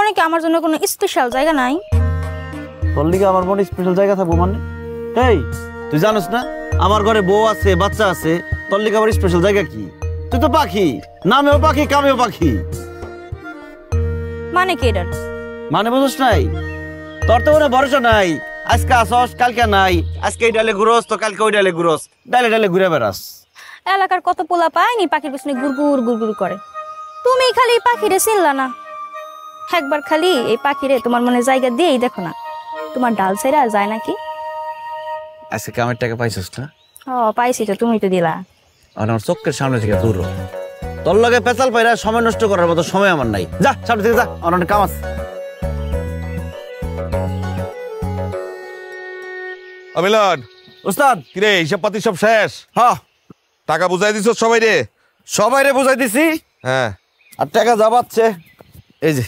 মনে কি আমার জন্য কোনো স্পেশাল জায়গা নাই? তোর লিগে আমার মনে স্পেশাল জায়গা থাকবো মানে? এই তুই জানোস না আমার ঘরে বউ আছে, বাচ্চা আছে, তোর লিগে আমার স্পেশাল জায়গা কি? তুই তো পাখি, নামেও পাখি, কামেও পাখি। মানে কি এটার? মানে বুঝছ নাই? তোর তো কোনো ভরসা নাই। আজকে আসস, কালকে নাই। আজকে এই ডালে ঘুরোস, তো কালকে ওই ডালে ঘুরোস, ডালে ডালে ঘুরে বেড়াস। এলাকার কত পোলা পায়নি পাখির পিছনে গুড়গুড় গুড়গুড় করে, তুমি খালি পাখিরে চিনলা না। একবার খালি এই পাখিরে তোমার মনে জায়গা দিয়েই দেখো না, তোমার ডাল ছেড়া যায় নাকি? আজকে কামের টাকা পাইছস না? ও পাইছি তো, তুমি তো দিলা। আর আমার চোখের সামনে থেকে দূর হ। তোর লগে পেঁচাল পাইরা সময় নষ্ট করার মতো সময় আমার নাই। যা সামনে থেকে যা, আমার অনেক কাম আছে। মিলন, উস্তাদ। কিরে হিসাব পাতি সব শেষ? হ্যাঁ, টাকা বুঝাই দিছ সবাই রে? সবাইরে বুঝাই দিছি। হ্যাঁ, আর টাকা যাবাচ্ছে এই যে।